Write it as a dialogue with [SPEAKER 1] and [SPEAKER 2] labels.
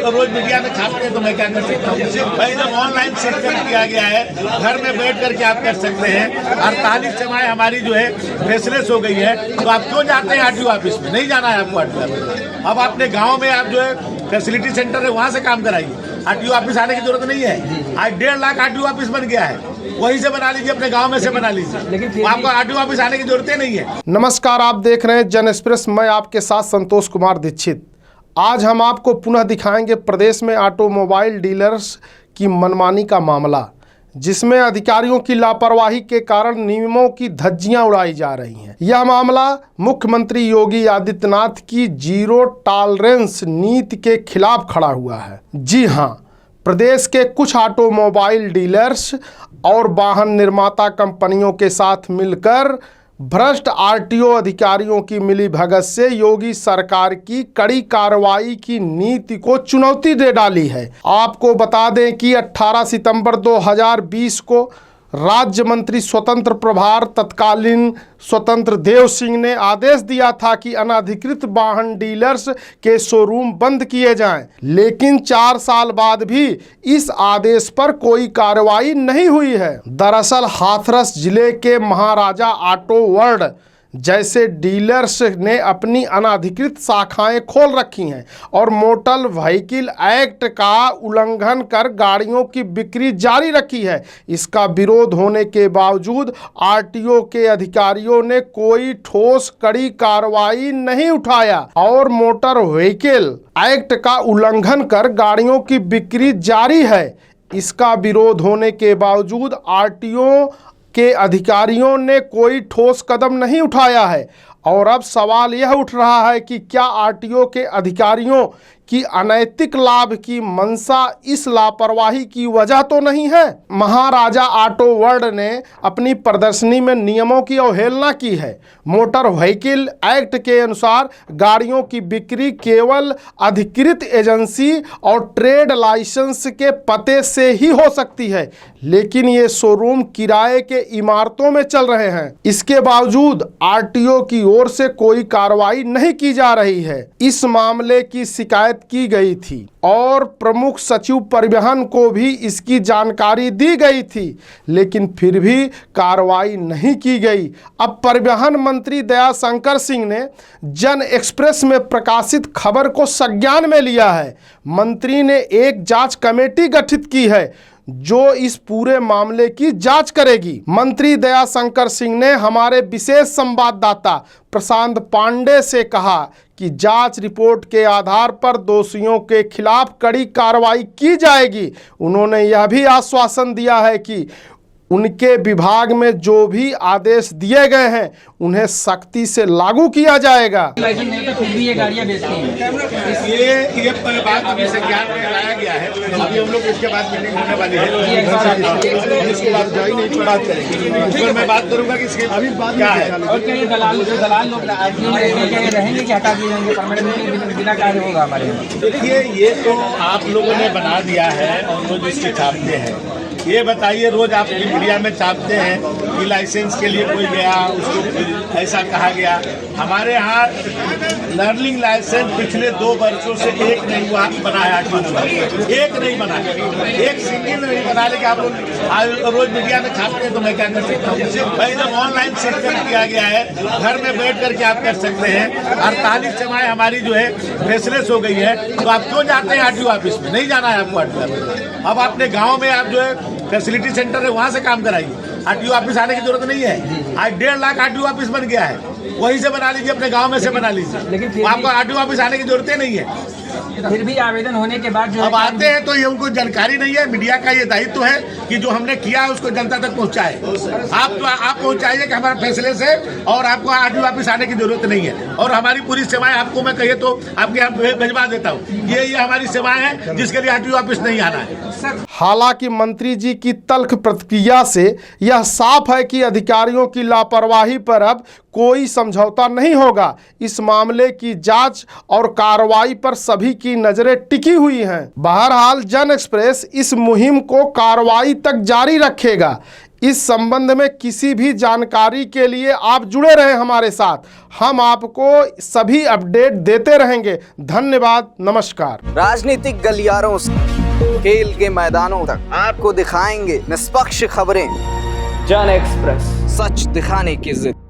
[SPEAKER 1] रोज media में छापते हैं तो मैं क्या कर सकता हूँ भाई। जब ऑनलाइन सिस्टम किया गया है, घर में बैठ करके आप कर सकते हैं। 48 सेवाएं हमारी जो है फेसलेस हो गई है, तो आप क्यों जाते हैं आरटीओ ऑफिस में? नहीं जाना है आपको आरटीओ ऑफिस। अब अपने गाँव में आप जो है फैसिलिटी सेंटर है, वहाँ से काम कराइए। आरटीओ ऑफिस आने की जरूरत नहीं है। आज 1.5 लाख आरटीओ ऑफिस बन गया है, वहीं से बना लीजिए, अपने गांव में से बना लीजिए, लेकिन आपको आरटीओ ऑफिस आने की जरूरत नहीं है।
[SPEAKER 2] नमस्कार, आप देख रहे हैं जन एक्सप्रेस। मैं आपके साथ संतोष कुमार दीक्षित। आज हम आपको पुनः दिखाएंगे प्रदेश में ऑटोमोबाइल डीलर्स की मनमानी का मामला, जिसमें अधिकारियों की लापरवाही के कारण नियमों की धज्जियां उड़ाई जा रही हैं। यह मामला मुख्यमंत्री योगी आदित्यनाथ की जीरो टॉलरेंस नीति के खिलाफ खड़ा हुआ है। जी हां, प्रदेश के कुछ ऑटोमोबाइल डीलर्स और वाहन निर्माता कंपनियों के साथ मिलकर भ्रष्ट आरटीओ अधिकारियों की मिलीभगत से योगी सरकार की कड़ी कार्रवाई की नीति को चुनौती दे डाली है। आपको बता दें कि 18 सितंबर 2020 को राज्य मंत्री स्वतंत्र प्रभार तत्कालीन स्वतंत्र देव सिंह ने आदेश दिया था कि अनधिकृत वाहन डीलर्स के शोरूम बंद किए जाएं, लेकिन 4 साल बाद भी इस आदेश पर कोई कार्रवाई नहीं हुई है। दरअसल हाथरस जिले के महाराजा ऑटो वर्ल्ड जैसे डीलर्स ने अपनी अनधिकृत शाखाएं खोल रखी हैं और मोटर व्हीकल एक्ट का उल्लंघन कर गाड़ियों की बिक्री जारी रखी है। इसका विरोध होने के बावजूद आरटीओ के अधिकारियों ने कोई ठोस कड़ी कार्रवाई नहीं उठाया और मोटर व्हीकल एक्ट का उल्लंघन कर गाड़ियों की बिक्री जारी है। इसका विरोध होने के बावजूद आरटीओ के अधिकारियों ने कोई ठोस कदम नहीं उठाया है। और अब सवाल यह उठ रहा है कि क्या आरटीओ के अधिकारियों की अनैतिक लाभ की मंशा इस लापरवाही की वजह तो नहीं है? महाराजा ऑटो वर्ल्ड ने अपनी प्रदर्शनी में नियमों की अवहेलना की है। मोटर व्हीकल एक्ट के अनुसार गाड़ियों की बिक्री केवल अधिकृत एजेंसी और ट्रेड लाइसेंस के पते से ही हो सकती है, लेकिन ये शोरूम किराए के इमारतों में चल रहे हैं। इसके बावजूद आरटीओ की ओर से कोई कार्रवाई नहीं की जा रही है। इस मामले की शिकायत की गई थी और प्रमुख सचिव परिवहन को भी इसकी जानकारी दी गई थी, लेकिन फिर भी कार्रवाई नहीं की गई। अब परिवहन मंत्री दयाशंकर सिंह ने जन एक्सप्रेस में प्रकाशित खबर को संज्ञान में लिया है। मंत्री ने एक जांच कमेटी गठित की है जो इस पूरे मामले की जांच करेगी। मंत्री दयाशंकर सिंह ने हमारे विशेष संवाददाता प्रशांत पांडे से कहा कि जांच रिपोर्ट के आधार पर दोषियों के खिलाफ कड़ी कार्रवाई की जाएगी। उन्होंने यह भी आश्वासन दिया है कि उनके विभाग में जो भी आदेश दिए गए हैं उन्हें सख्ती से लागू किया जाएगा।
[SPEAKER 1] ये बात अभी संज्ञान में लाया गया है। अभी हम लोग इसके बाद मीटिंग होने वाली है, इसके बाद बात करेंगे। मैं बात करूंगा कि इसके अभी बात क्या है और क्या ये दलाल लोग रहेंगे कि हटा दिए जाएंगे परमानेंटली, बिना कार्य होगा हमारे यहाँ? देखिए, ये तो आप लोगों ने बना दिया है और रोज इसके छापते हैं। ये बताइए, रोज आप मीडिया में छापते हैं कि लाइसेंस के लिए कोई गया, उसको ऐसा कहा गया। हमारे यहाँ लर्निंग लाइसेंस पिछले 2 वर्षों से एक नहीं हुआ बना है, एक नहीं बना है, एक सिंगल नहीं बना। लेकिन आप लोग रोज मीडिया में छापते हैं तो मैं क्या कर सकता हूँ भाई। जब ऑनलाइन सिस्टम किया गया है, घर में बैठ करके आप कर सकते हैं। 48 सेवाएं हमारी जो है फेसलेस हो गई है, तो आप क्यों जाते हैं आरटीओ ऑफिस में? नहीं जाना है आपको आरटीओ ऑफिस। अब अपने गाँव में आप जो है फैसिलिटी सेंटर है, वहाँ से काम कराइए। आरटीओ ऑफिस आने की जरूरत नहीं है। आज 1.5 लाख आरटीओ ऑफिस बन गया है, वहीं से बना लीजिए, अपने गांव में से बना लीजिए, लेकिन आपको आरटीओ ऑफिस आने की जरूरत नहीं है।
[SPEAKER 3] फिर भी आवेदन होने के बाद जो
[SPEAKER 1] अब आते हैं तो ये उनको जानकारी नहीं है। मीडिया का ये दायित्व है कि जो हमने किया है उसको जनता तक पहुंचाए। आप पहुंचाइए कि हमारा फैसले से और आपको आरटीओ ऑफिस आने की जरूरत नहीं है, और हमारी पूरी सेवाएं आपको मैं कहिए तो आपके यहाँ भिजवा देता हूँ। ये हमारी सेवाएं हैं जिसके लिए आरटीओ ऑफिस नहीं आना है।
[SPEAKER 2] हालांकि मंत्री जी की तल्ख प्रतिक्रिया से यह साफ है कि अधिकारियों की लापरवाही पर अब कोई समझौता नहीं होगा। इस मामले की जांच और कार्रवाई पर सभी की नजरें टिकी हुई हैं। बहरहाल जन एक्सप्रेस इस मुहिम को कार्रवाई तक जारी रखेगा। इस संबंध में किसी भी जानकारी के लिए आप जुड़े रहें हमारे साथ। हम आपको सभी अपडेट देते रहेंगे। धन्यवाद, नमस्कार।
[SPEAKER 4] राजनीतिक गलियारों से खेल के मैदानों तक आपको दिखाएंगे निष्पक्ष खबरें। जन एक्सप्रेस, सच दिखाने की जिद।